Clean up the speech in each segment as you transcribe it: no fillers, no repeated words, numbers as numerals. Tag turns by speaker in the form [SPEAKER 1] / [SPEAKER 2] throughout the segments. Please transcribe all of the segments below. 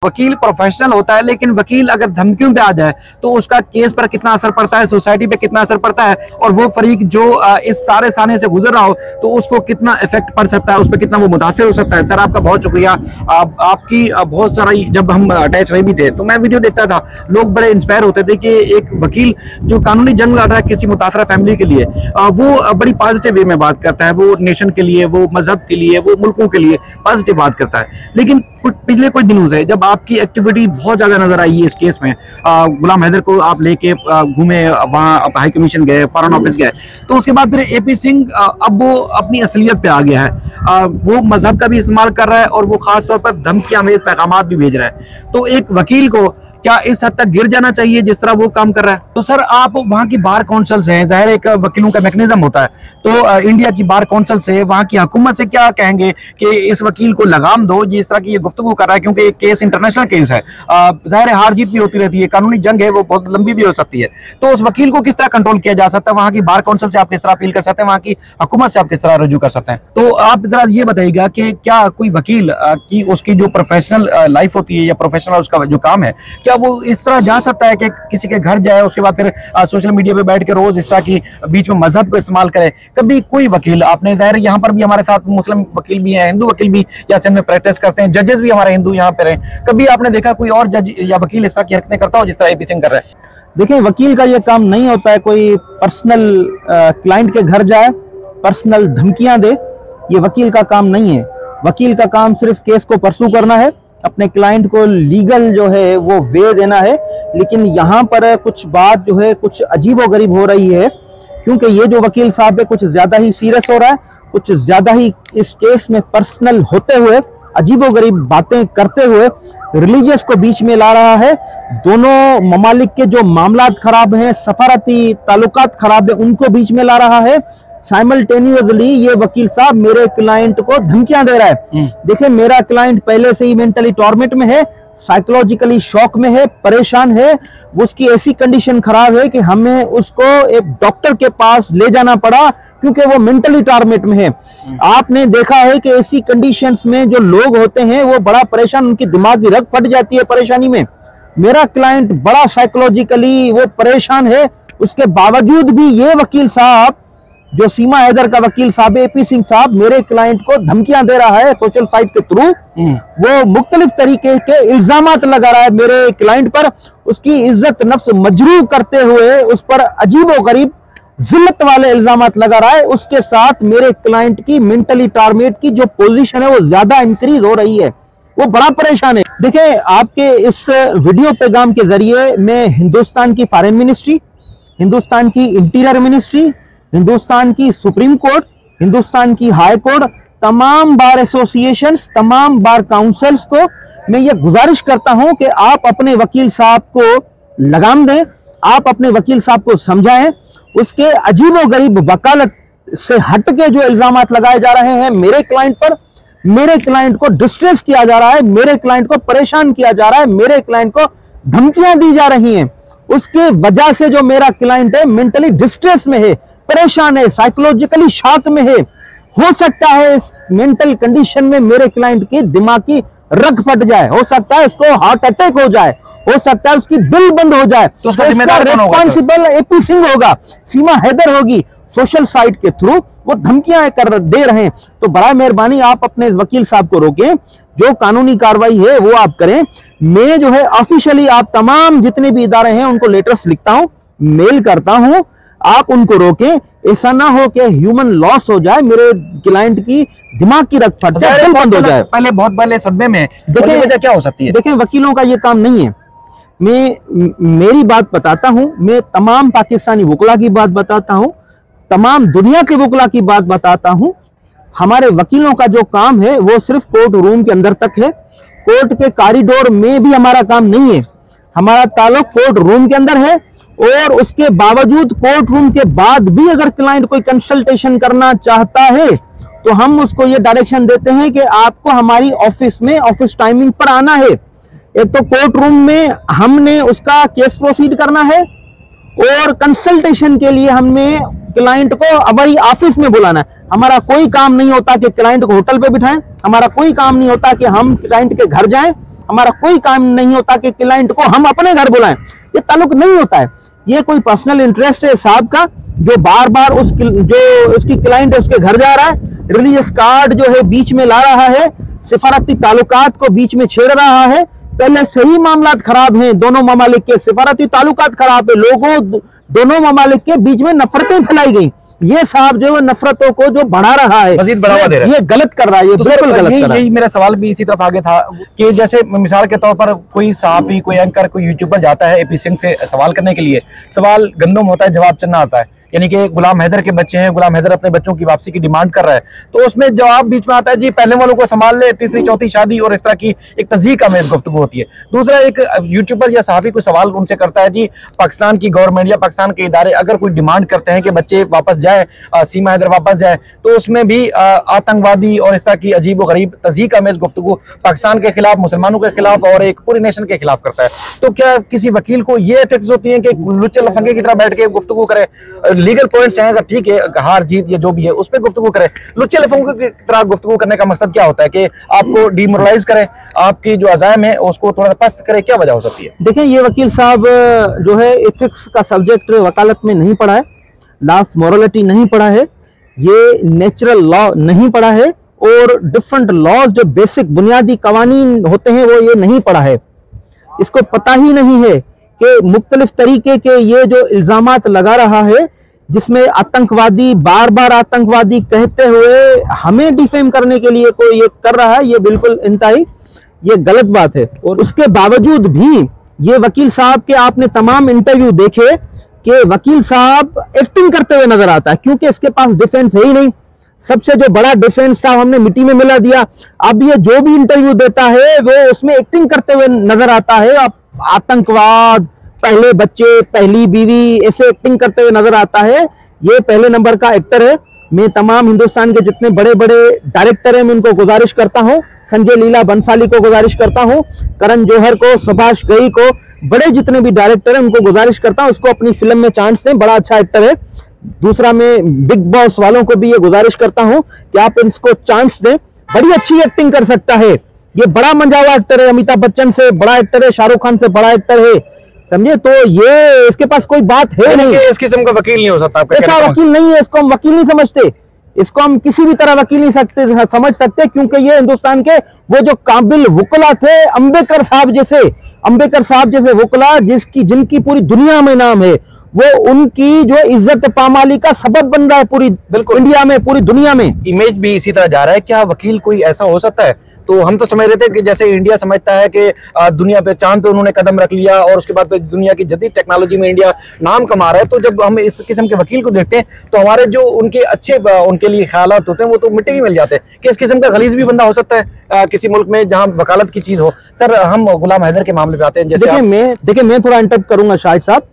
[SPEAKER 1] वकील प्रोफेशनल होता है, लेकिन वकील अगर धमकियों पे आ जाए तो उसका केस पर कितना असर पड़ता है, सोसाइटी पे कितना असर पड़ता है, और वो फरीक जो इस सारे साने से गुजर रहा हो तो उसको कितना इफेक्ट पड़ सकता है, उस पर कितना वो मुतासिर हो सकता है। सर आपका बहुत शुक्रिया। आपकी बहुत सारा, जब हम अटैच रहे भी थे तो मैं वीडियो देखता था, लोग बड़े इंस्पायर होते थे कि एक वकील जो कानूनी जंग लड़ रहा है किसी मुतासरा फैमिली के लिए, वो बड़ी पॉजिटिव वे में बात करता है, वो नेशन के लिए, वो मजहब के लिए, वो मुल्कों के लिए पॉजिटिव बात करता है। लेकिन पिछले कुछ दिनों से जब आपकी एक्टिविटी बहुत ज्यादा नजर आई है इस केस में, गुलाम हैदर को आप लेके घूमे, वहां हाई कमीशन गए, फॉरेन ऑफिस गए, तो उसके बाद फिर एपी सिंह अब वो अपनी असलियत पे आ गया है। वो मजहब का भी इस्तेमाल कर रहा है और वो खास तौर पर धमकियां में पैगाम भी भेज रहा है। तो एक वकील को क्या इस हद तक गिर जाना चाहिए जिस तरह वो काम कर रहा है? तो सर आप वहाँ की बार काउंसिल से, जाहिर एक वकीलों का मैकेनिज्म होता है, तो इंडिया की बार काउंसिल से, वहाँ की हुकूमत से क्या कहेंगे कि इस वकील को लगाम दो जिस तरह की ये गुफ्तगू कर रहा है, क्योंकि ये केस इंटरनेशनल केस है, जाहिर हार जीत भी होती रहती है, कानूनी जंग है वो बहुत लंबी भी हो सकती है, तो उस वकील को किस तरह कंट्रोल किया जा सकता है? वहाँ की बार काउंसिल से आप किस तरह अपील कर सकते हैं, वहाँ की हुकूमत से आप किस तरह रजू कर सकते हैं? तो आप जरा ये बताइएगा कि क्या कोई वकील की उसकी जो प्रोफेशनल लाइफ होती है या प्रोफेशनल उसका जो काम है, क्या वो इस तरह जा सकता है कि किसी के घर जाए, उसके बाद फिर सोशल मीडिया पे बैठ के रोज इस तरह की बीच में मजहब को इस्तेमाल करे? कभी कोई वकील, आपने जाहिर यहाँ पर भी हमारे साथ मुस्लिम वकील भी हैं, हिंदू वकील भी या सिंध में प्रैक्टिस करते हैं, जजेस भी हमारे हिंदू यहाँ पे रहे, कभी आपने देखा कोई और जज या वकील इस तरह की हरकतें करता हो जिस तरह एपी सिंह कर रहा है?
[SPEAKER 2] देखिए, वकील का ये काम नहीं होता है कोई पर्सनल क्लाइंट के घर जाए, पर्सनल धमकियां दे, ये वकील का काम नहीं है। वकील का काम सिर्फ केस को परसू करना है, अपने क्लाइंट को लीगल जो है वो वे देना है। लेकिन यहाँ पर कुछ बात जो है कुछ अजीबोगरीब हो रही है, क्योंकि ये जो वकील साहब है कुछ ज्यादा ही सीरियस हो रहा है, कुछ ज्यादा ही इस केस में पर्सनल होते हुए, अजीबोगरीब बातें करते हुए रिलीजियस को बीच में ला रहा है। दोनों ममालिक के जो मामलात खराब हैं, सफारती ताल्लुकात खराब है, उनको बीच में ला रहा है। साइमल्टेनियसली ये वकील साहब मेरे क्लाइंट को धमकियां दे रहा है। देखिए, मेरा क्लाइंट पहले से ही मेंटली टॉर्मेंट में है, साइकोलॉजिकली शॉक में है, परेशान है, उसकी ऐसी कंडीशन खराब है कि हमें उसको एक डॉक्टर के पास ले जाना पड़ा क्योंकि वो मेंटली टॉर्मेंट में है। आपने देखा है कि ऐसी कंडीशंस में जो लोग होते हैं वो बड़ा परेशान, उनकी दिमागी रग फट जाती है परेशानी में। मेरा क्लाइंट बड़ा साइकोलॉजिकली वो परेशान है, उसके बावजूद भी ये वकील साहब जो सीमा हैदर का वकील साहब एपी सिंह साहब मेरे क्लाइंट को धमकियां दे रहा है सोशल साइट के थ्रू। वो मुख्तलिफ तरीके के इल्जामात लगा रहा है मेरे क्लाइंट पर, उसकी इज्जत नफ्स मजरूह करते हुए उस पर अजीबोगरीब जिल्लत वाले इल्जामात लगा रहा है। उसके साथ मेरे क्लाइंट की मेंटली टॉर्मेट की जो पोजीशन है वो ज्यादा इंक्रीज हो रही है, वो बड़ा परेशान है। देखिए, आपके इस वीडियो पैगाम के जरिए मैं हिंदुस्तान की फॉरेन मिनिस्ट्री, हिंदुस्तान की इंटीरियर मिनिस्ट्री, हिंदुस्तान की सुप्रीम कोर्ट, हिंदुस्तान की हाई कोर्ट, तमाम बार एसोसिएशंस, तमाम बार काउंसिल्स को मैं ये गुजारिश करता हूं कि आप अपने वकील साहब को लगाम दें, आप अपने वकील साहब को समझाएं। उसके अजीबोगरीब वकालत से हट के जो इल्जामात लगाए जा रहे हैं मेरे क्लाइंट पर, मेरे क्लाइंट को डिस्ट्रेस किया जा रहा है, मेरे क्लाइंट को परेशान किया जा रहा है, मेरे क्लाइंट को धमकियां दी जा रही हैं, उसके वजह से जो मेरा क्लाइंट है मेंटली डिस्ट्रेस में है, परेशान है, साइकोलॉजिकली शॉक में है। हो सकता है इस मेंटल कंडीशन में मेरे क्लाइंट की दिमाग की रग फट जाए, हो सकता है उसको हार्ट अटैक हो जाए, हो सकता है उसकी दिल बंद हो जाए, तो उसका रिस्पॉन्सिबल एपी सिंह होगा, सीमा हैदर होगी। सोशल साइट के थ्रू वो धमकियां कर दे रहे हैं, तो बड़ा मेहरबानी आप अपने वकील साहब को रोकें, जो कानूनी कार्रवाई है वो आप करें। मैं जो है ऑफिशियली आप तमाम जितने भी इदारे हैं उनको लेटर्स लिखता हूं, मेल करता हूं, आप उनको रोकें। ऐसा ना हो कि ह्यूमन लॉस हो जाए, मेरे क्लाइंट की दिमाग की रग फट जाए, दिल बंद हो जाए।
[SPEAKER 1] पहले बहुत पहले सदमे में देखिए वजह क्या हो सकती है?
[SPEAKER 2] देखिए, वकीलों का ये काम नहीं है। मैं मेरी बात बताता हूं, मैं तमाम पाकिस्तानी वकला की बात बताता हूं, तमाम दुनिया के वकला की बात बताता हूं। हमारे वकीलों का जो काम है वो सिर्फ कोर्ट रूम के अंदर तक है, कोर्ट के कॉरिडोर में भी हमारा काम नहीं है। हमारा ताल्लुक कोर्ट रूम के अंदर है, और उसके बावजूद कोर्ट रूम के बाद भी अगर क्लाइंट कोई कंसल्टेशन करना चाहता है तो हम उसको ये डायरेक्शन देते हैं कि आपको हमारी ऑफिस में ऑफिस टाइमिंग पर आना है। एक तो कोर्ट रूम में हमने उसका केस प्रोसीड करना है, और कंसल्टेशन के लिए हमने क्लाइंट को हमारी ऑफिस में बुलाना है। हमारा कोई काम नहीं होता कि क्लाइंट को होटल पे बिठाएं, हमारा कोई काम नहीं होता कि हम क्लाइंट के घर जाएं, हमारा कोई काम नहीं होता कि क्लाइंट को हम अपने घर बुलाएं, ये ताल्लुक नहीं होता है। ये कोई पर्सनल इंटरेस्ट है साहब का, जो बार बार जो उसकी क्लाइंट है उसके घर जा रहा है, रिलीजियस कार्ड जो है बीच में ला रहा है, सिफारती ताल्लुकात को बीच में छेड़ रहा है। पहले से ही मामलात खराब हैं, दोनों ममालिक के सिफारती ताल्लुकात खराब है, लोगों दोनों ममालिक के बीच में नफरतें फैलाई गई। ये साहब जो है नफरतों को जो बढ़ा रहा है,
[SPEAKER 1] मजीद बढ़ावा दे रहा है,
[SPEAKER 2] ये गलत कर रहा है, ये बिल्कुल गलत कर रहा है।
[SPEAKER 1] यही मेरा सवाल भी इसी तरफ आगे था कि जैसे मिसाल के तौर पर कोई सहाफी, कोई एंकर, कोई यूट्यूबर जाता है एपी सिंह से सवाल करने के लिए, सवाल गंदम होता है, जवाब चन्ना आता है, यानी कि गुलाम हैदर के बच्चे हैं, गुलाम हैदर अपने बच्चों की वापसी की डिमांड कर रहा है, तो उसमें जवाब बीच में आता है जी पहले वालों को संभाल ले, तीसरी चौथी शादी, और इस तरह की एक तज़हीक आमेज़ गुफ्तगू होती है। दूसरा, एक यूट्यूबर या सहाफी कोई सवाल उनसे करता है, जी पाकिस्तान की गवर्नमेंट या पाकिस्तान के इदारे अगर कोई डिमांड करते हैं कि बच्चे वापस जाए, सीमा हैदर वापस जाए, तो उसमें भी आतंकवादी और इस तरह की अजीब व गरीब तज़हीक आमेज़ गुफ्तगू पाकिस्तान के खिलाफ, मुसलमानों के खिलाफ और एक पूरी नेशन के खिलाफ करता है। तो क्या किसी वकील को ये एथिक्स होती है कि लुच्चे लफंगे की तरह बैठ के गुफ्तगू करे, लीगल पॉइंट्स हैं अगर ठीक है, हार जीत या जो भी है उस पर गुफ्तगू करे, लुच्चे लफंगों की तरह गुफ्तगू करने का मकसद क्या होता है कि आपको डिमोरलाइज करे, आपकी जो अज़ाइम है उसको थोड़ा पस्त करे, क्या वजह हो सकती है?
[SPEAKER 2] देखिए, ये वकील साहब जो है एथिक्स का सब्जेक्ट वकालत में नहीं पढ़ा है, लॉ ऑफ मोरालिटी नहीं पढ़ा है, ये नेचुरल लॉ नहीं पढ़ा है, और डिफरेंट लॉज जो बेसिक बुनियादी कवानीन होते हैं वो ये नहीं पढ़ा है। इसको पता ही नहीं है कि मुख्तलिफ तरीके के ये जो इल्जामात लगा रहा है, जिसमें आतंकवादी बार बार आतंकवादी कहते हुए हमें डिफेम करने के लिए कोई ये कर रहा है, ये बिल्कुल इंतहाई ये गलत बात है। और उसके बावजूद भी ये वकील साहब के आपने तमाम इंटरव्यू देखे कि वकील साहब एक्टिंग करते हुए नजर आता है, क्योंकि इसके पास डिफेंस है ही नहीं। सबसे जो बड़ा डिफेंस था हमने मिट्टी में मिला दिया। अब ये जो भी इंटरव्यू देता है वो उसमें एक्टिंग करते हुए नजर आता है। अब आतंकवाद, पहले बच्चे, पहली बीवी, ऐसे एक्टिंग करते हुए नजर आता है। ये पहले नंबर का एक्टर है। मैं तमाम हिंदुस्तान के जितने बड़े बड़े डायरेक्टर हैं मैं उनको गुजारिश करता हूं, संजय लीला बंसाली को गुजारिश करता हूं, करण जौहर को, सुभाष घई को, बड़े जितने भी डायरेक्टर हैं उनको गुजारिश करता हूं उसको अपनी फिल्म में चांस दें, बड़ा अच्छा एक्टर है। दूसरा, मैं बिग बॉस वालों को भी ये गुजारिश करता हूं कि आप इसको चांस दें, बड़ी अच्छी एक्टिंग कर सकता है। ये बड़ा मंजा हुआ एक्टर है, अमिताभ बच्चन से बड़ा एक्टर है, शाहरुख खान से बड़ा एक्टर है, समझे। तो ये इसके पास कोई बात है नहीं,
[SPEAKER 1] इस किस्म का वकील नहीं हो सकता।
[SPEAKER 2] ऐसा वकील नहीं है, इसको हम वकील नहीं समझते, इसको हम किसी भी तरह वकील नहीं समझ सकते, क्योंकि ये हिंदुस्तान के वो जो काबिल वुकला थे, अंबेडकर साहब जैसे वुकला जिनकी पूरी दुनिया में नाम है, वो उनकी जो इज्जत पामाली का सबब बन रहा है पूरी इंडिया में, पूरी दुनिया में।
[SPEAKER 1] इमेज भी इसी तरह जा रहा है। क्या वकील कोई ऐसा हो सकता है? तो हम तो समझ रहे थे कि जैसे इंडिया समझता है कि दुनिया पे, चांद पे उन्होंने कदम रख लिया और उसके बाद दुनिया की जदीद टेक्नोलॉजी में इंडिया नाम कमा रहा है, तो जब हम इस किस्म के वकील को देखते हैं तो हमारे जो उनके अच्छे उनके लिए ख्यालात होते हैं वो तो मिट्टी में मिल जाते हैं। कि इस किस्म का गलीज भी बंदा हो सकता है किसी मुल्क में जहां वकालत की चीज हो। सर, हम गुलाम हैदर के मामले पे आते हैं। जैसे
[SPEAKER 2] मैं थोड़ा इंटरप्ट करूंगा शाहिद साहब।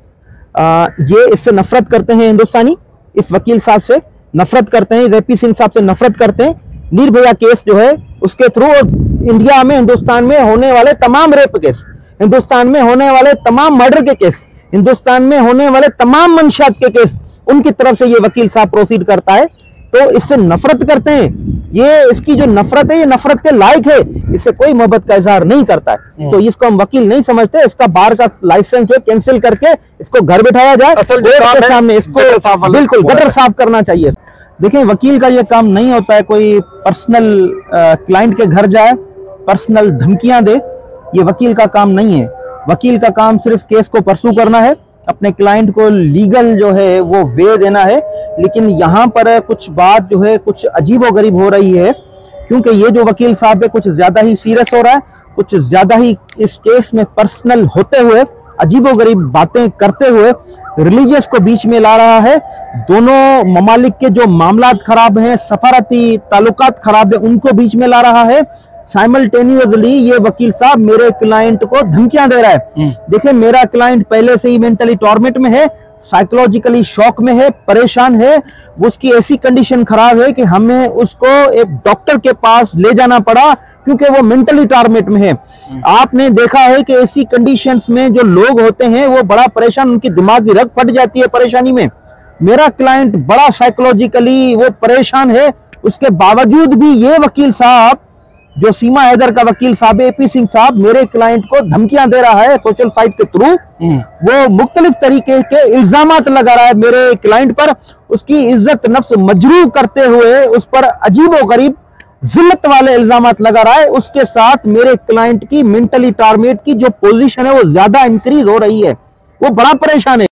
[SPEAKER 2] ये इससे नफरत करते हैं हिंदुस्तानी, इस वकील साहब से नफरत करते हैं, एपी सिंह साहब से नफरत करते हैं। निर्भया केस जो है उसके थ्रू इंडिया में, हिंदुस्तान में होने वाले तमाम रेप केस, हिंदुस्तान में होने वाले तमाम मर्डर के केस, हिंदुस्तान में होने वाले तमाम मंशात के केस उनकी तरफ से ये वकील साहब प्रोसीड करता है। तो इससे नफरत करते हैं। ये इसकी जो नफरत है ये नफरत के लायक है, इससे कोई मोहब्बत का इजहार नहीं करता है। तो इसको हम वकील नहीं समझते। इसका बार का लाइसेंस जो कैंसिल करके इसको घर बिठाया जाए, असल के सामने इसको बिल्कुल गटर साफ करना चाहिए। देखिए, वकील का ये काम नहीं होता है कोई पर्सनल क्लाइंट के घर जाए, पर्सनल धमकियां दे, ये वकील का काम नहीं है। वकील का काम सिर्फ केस को परसू करना है, अपने क्लाइंट को लीगल जो है वो वे देना है। लेकिन यहाँ पर कुछ बात जो है कुछ अजीबोगरीब हो रही है, क्योंकि ये जो वकील साहब है कुछ ज्यादा ही सीरियस हो रहा है, कुछ ज्यादा ही इस केस में पर्सनल होते हुए, अजीबोगरीब बातें करते हुए रिलीजियस को बीच में ला रहा है। दोनों ममालिक के जो मामलात खराब हैं, सफारती ताल्लुकात खराब है, उनको बीच में ला रहा है। साइमल्टेनियसली ये वकील साहब मेरे क्लाइंट को धमकियां दे रहा है। देखिए, मेरा क्लाइंट पहले से ही मेंटली टॉर्मेंट में है, साइकोलॉजिकली शॉक में है, परेशान है। उसकी ऐसी कंडीशन खराब है कि हमें उसको एक डॉक्टर के पास ले जाना पड़ा, क्योंकि वो मेंटली टॉर्मेंट में है। आपने देखा है कि ऐसी कंडीशंस में जो लोग होते हैं वो बड़ा परेशान, उनकी दिमागी रग फट जाती है परेशानी में। मेरा क्लाइंट बड़ा साइकोलॉजिकली वो परेशान है, उसके बावजूद भी ये वकील साहब जो सीमा हैदर का वकील साहब AP सिंह साहब मेरे क्लाइंट को धमकियां दे रहा है सोशल साइट के थ्रू, वो मुख्तलिफ तरीके के इल्जामात लगा रहा है मेरे क्लाइंट पर, उसकी इज्जत नफ्स मजरूह करते हुए उस पर अजीब गरीब जिल्लत वाले इल्जामात लगा रहा है। उसके साथ मेरे क्लाइंट की मेंटली टार्गेट की जो पोजीशन है वो ज्यादा इंक्रीज हो रही है, वो बड़ा परेशान है।